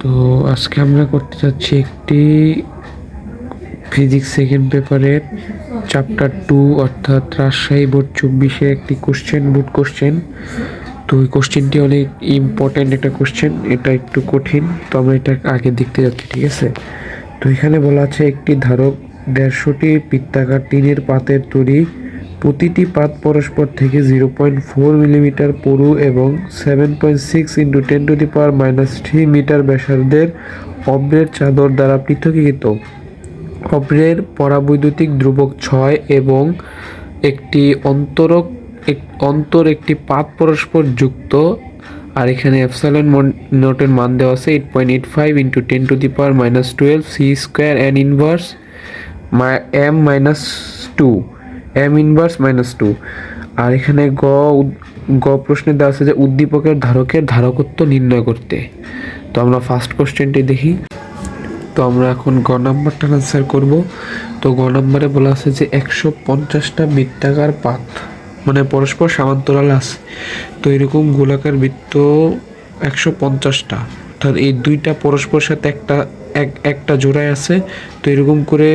তো আজকে আমরা করতে যাচ্ছি একটি ফিজিক্স সেকেন্ড পেপারের চ্যাপ্টার 2 অর্থাৎ রাজশাহী বোর্ড 24-এ একটি বোর্ড কোশ্চেন। তো এই কোশ্চেনটি অনেক ইম্পর্ট্যান্ট একটা কোশ্চেন, এটা একটু কঠিন, তো আমরা এটা আগে দেখতে যাচ্ছি, ঠিক আছে। তো এখানে বলা আছে একটি ধারক 150টি বৃত্তাকার টিনের পাতের তৈরি, প্রতিটি পাত পরস্পর থেকে 0.4 মিলিমিটার পুরু এবং 7.6 × 10⁻³ মিটার ব্যাসার্ধের অভ্রের চাদর দ্বারা পৃথকীকৃত। অভ্রের পরাবৈদ্যুতিক ধ্রুবক 6 এবং একটি অন্তর একটি পাত পরস্পর যুক্ত। আর এখানে এপসাইলন নটের মান দেওয়া আছে 8.85 × 10⁻12 c² n inverse m inverse -2। আর এখানে গ প্রশ্নে দেওয়া আছে যে উদ্দীপকের ধারকের ধারকত্ব নির্ণয় করতে। তো আমরা ফার্স্ট কোশ্চেনটি দেখি। তো আমরা এখন গ নাম্বারটা আনসার করব। তো গ নাম্বারে বলা আছে যে 150টা বৃত্তাকার পাত, মানে পরস্পর সমান্তরাল আছে। তো এরকম গোলাকার বৃত্ত 150টা, অর্থাৎ এই দুইটা পরস্পর সাথে একটা জোড়ায় আছে। তো এরকম করে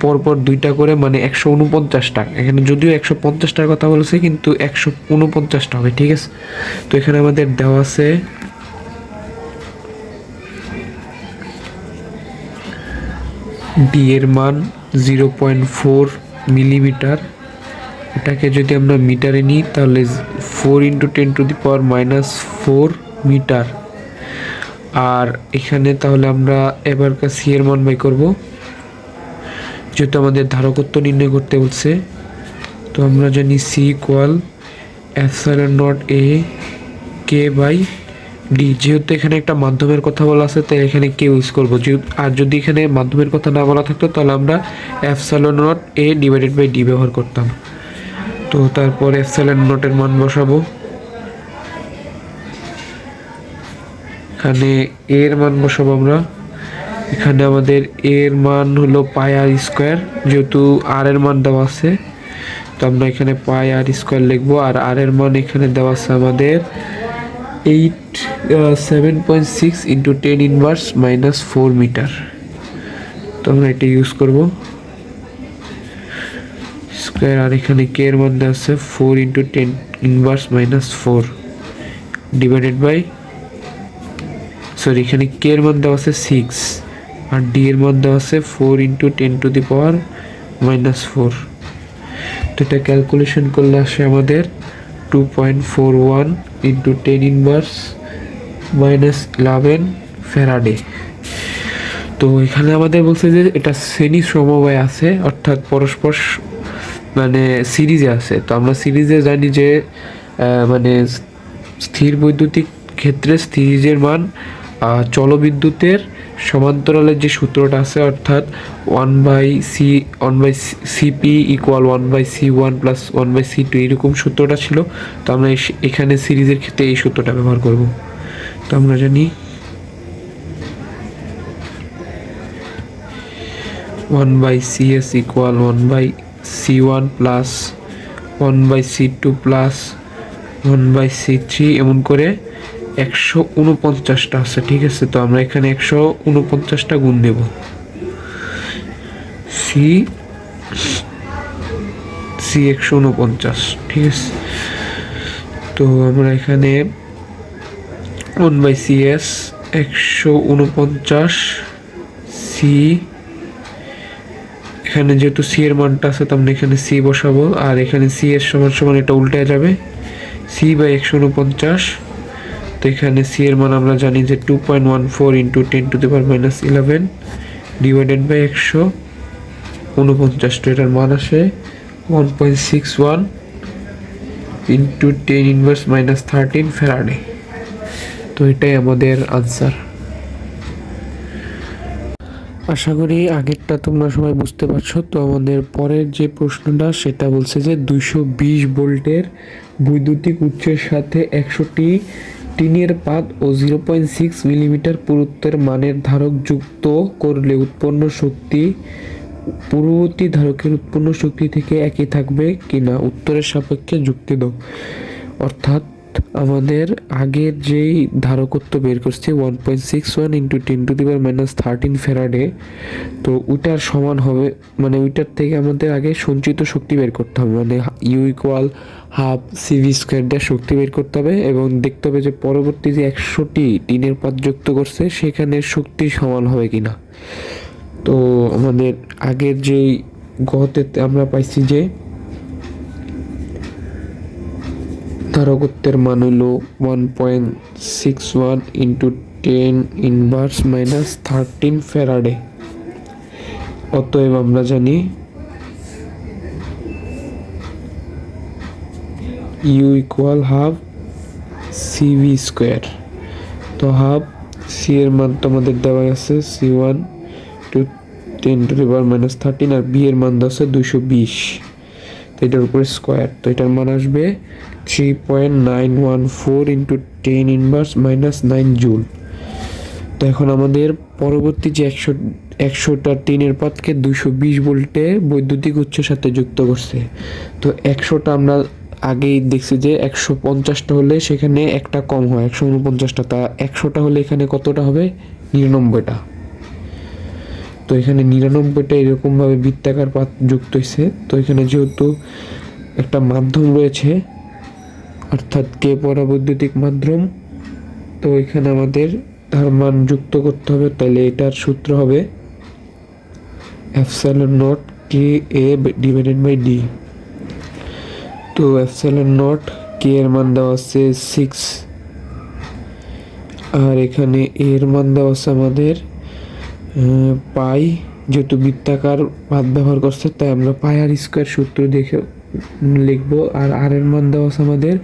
পরপর দুইটা করে, মানে 149টা। এখানে যদিও 150টার কথা বলেছে, কিন্তু 149টা হবে, ঠিক আছে। তো এখানে আমাদের দেওয়া আছে ডি এর মান 0.4 মিলিমিটার। এটাকে যদি আমরা মিটারে নিই তাহলে 4 × 10⁻⁻4 মিটার। আর এখানে তাহলে আমরা এবারকার সি এর মান বাই করব, যেহেতু আমাদের ধারকত্ব নির্ণয় করতে বলছে। তো আমরা জানি সি ইকুয়াল ε0 a k/d। যেহেতু এখানে একটা মাধ্যমের কথা বলা আছে, তাই এখানে কে ইউজ করবো। আর যদি এখানে মাধ্যমের কথা না বলা থাকতো তাহলে আমরা ε0 a /d ব্যবহার করতাম। তো তারপর ε0 এর মান বসাবো। এখানে এর মান বসাবো আমরা। এখানে আমাদের এর মান হলো πr², যেহেতু আর এর মান দেওয়া আছে, তো আমরা এখানে πr² লিখবো। আর আর এর মান এখানে দেওয়া আছে আমাদের 7.6 × 10⁻⁻4 মিটার। তো আমরা এটা ইউজ করব স্কোয়ার। আর এখানে কে এর মান দেওয়া আছে 4 × 10⁻⁻4 ডিভাইডেড বাই, সরি, এখানে কে এর মান দেওয়া আছে 6 আর ডি এর মান দেওয়া আছে 4 × 10⁻⁻4। তো এটা ক্যালকুলেশন করলে আসে আমাদের 2.41 × 10⁻⁻11 ফ্যারাডে। তো এখানে আমাদের বলছে যে এটা শ্রেণী সমবায় আছে, অর্থাৎ পরস্পর মানে সিরিজে আছে। তো আমরা সিরিজে জানি যে মানে স্থির বৈদ্যুতিক ক্ষেত্রে সিরিজের মান চলবিদ্যুতের সমান্তরালের যে সূত্রটা আছে, অর্থাৎ 1/cp = 1/c1 + 1/c2, এরকম সূত্রটা ছিল। তো আমরা এখানে সিরিজের ক্ষেত্রে এই সূত্রটা ব্যবহার করব। তো আমরা জানি 1/cs = 1/c1 + 1/c2 + 1/c3, এমন করে 149টা আছে, ঠিক আছে। তো আমরা এখানে 149টা গুণ দেব। সি 149, ঠিক আছে। তো আমরা এখানে 1/cs 149 সি, এখানে যেহেতু সি এর মানটা আছে তো আমরা এখানে সি বসাবো। আর এখানে সি এর সমান এটা উল্টে যাবে, c/149। তো এখানে সি এর মান আমরা জানি যে 2.14 × 10⁻11 ডিভাইডেড বাই 149। তো এটার মান আসে 1.61 × 10⁻⁻13 ফ্যারাডে। তো এটাই আমাদের আনসার। আশা করি আগেরটা তোমরা সবাই বুঝতে পারছো। তো আমাদের পরের যে প্রশ্নটা সেটা বলছে যে 220 ভোল্টের বৈদ্যুতিক উৎসের সাথে 100টি টিনের পাত ও 0.6 মিলিমিটার পুরুত্বের মানের ধারক যুক্ত করলে উৎপন্ন শক্তি পূর্ববর্তী ধারকের উৎপন্ন শক্তি থেকে একই থাকবে কিনা উত্তরের সাপেক্ষে যুক্তি দাও। অর্থাৎ আমাদের আগের যেই ধারকত্ব বের করছি 1.61 ইন্টু 10⁻13 ফ্যারাডে, তো ওইটার সমান হবে, মানে ওইটার থেকে আমাদের আগে সঞ্চিত শক্তি বের করতে হবে, মানে U equal half CV square দিয়ে শক্তি বের করতে হবে এবং দেখতে হবে যে পরবর্তী যে 100টি টিনের পাত যুক্ত করছে সেখানে শক্তি সমান হবে কিনা। তো আমাদের আগের যেই গতে আমরা পাইছি যে ধারকত্বের মান হইল 1.61 ইন্টু 10⁻13 ফ্যারাডে। অতএব আমরা জানি U equal half CV square. তো হাফ সি এর মান তো আমাদের দেওয়া আছে C1 টু 10⁻13 আর বি এর মান দেওয়া আছে 220, তো এটার উপরে স্কোয়ার, তো এটার মান আসবে 3.914 ইন্টু 10⁻⁻9 জুল। তো এখন আমাদের পরবর্তী যে 100টা টিনের পাতকে 220 ভোল্টে বৈদ্যুতিক উৎসের সাথে যুক্ত করছে। তো 100টা আমরা আগেই দেখছি যে 150টা হলে সেখানে একটা কম হয়, 149টা, তা 100টা হলে এখানে কতটা হবে? 99টা। তো এখানে 99টা এরকমভাবে বৃত্তাকার পাত যুক্ত হয়েছে। তো এখানে যেহেতু একটা মাধ্যম রয়েছে অর্থাৎ কে পরাবৈদ্যুতিক মাধ্যম, তো এখানে আমাদের তার মান যুক্ত করতে হবে, তাহলে এটার সূত্র হবে epsilon not K A divided by D. তো এপসাইলন নট কে এর মান দেওয়া আছে 6 আর এখানে এর মান দেওয়া আছে আমাদের পাই, যেহেতু বৃত্তাকার পাত ব্যবহার করছে তাই আমরা পাই আর স্কোয়ার সূত্র দেখে লিখবো। আর আর এর মান দেওয়া আছে আমাদের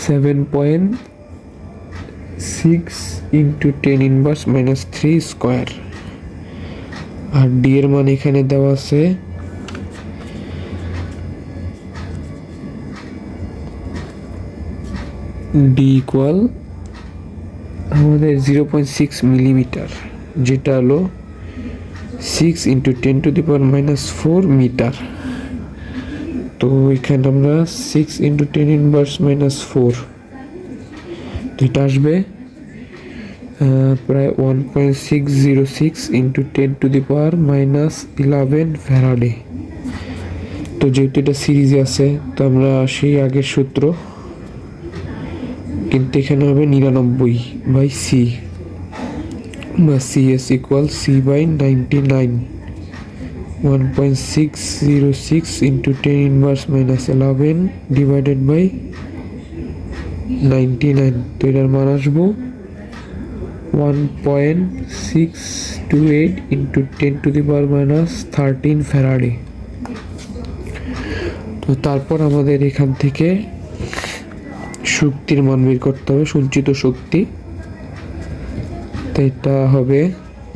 7.6 ইন্টু 10⁻³ স্কোয়ার। আর ডি এর মান এখানে দেওয়া আছে ডি ইকুয়াল আমাদের 0.6 মিলিমিটার, যেটা হলো 6 ইন্টু 10⁻⁻4 মিটার। তো এখানে আমরা 6 ইন্টু 10⁻⁻4, তো এটা আসবে প্রায় 1.606 ইন্টু 10⁻11 ফ্যারাডে। তো যেহেতু এটা সিরিজে আছে তো আমরা সেই আগের সূত্র, কিন্তু এখানে হবে 99/c বা CS equal C/99, 1.606 into 10⁻11 divided by 99। তো এটার মান আসবো 1.628 ইন্টু 10⁻13 ফ্যারাডে। তো তারপর আমাদের এখান থেকে শক্তির মান বের করতে হবে, সঞ্চিত শক্তি। তো এটা হবে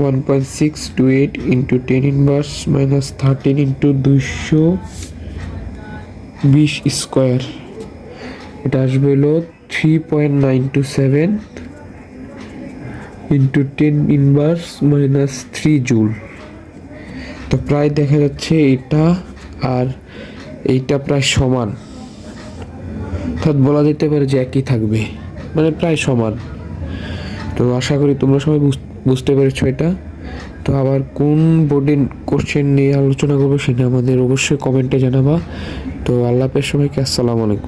1.628 ইন্টু 10⁻13 ইন্টু 220 স্কোয়ার, এটা আসবে হলো 3.927 ইন্টু 10⁻³ জুল। তো প্রায় দেখা যাচ্ছে এটা আর এইটা প্রায় সমান, অর্থাৎ বলা যেতে পারে যে একই থাকবে, মানে প্রায় সমান। তো আশা করি তোমরা সবাই বুঝতে পেরেছো এটা। তো আবার কোন বোর্ডের কোশ্চেন নিয়ে আলোচনা করবো সেটা আমাদের অবশ্যই কমেন্টে জানাবা। তো আল্লাহ হাফেজ সবাইকে, আসসালামু আলাইকুম।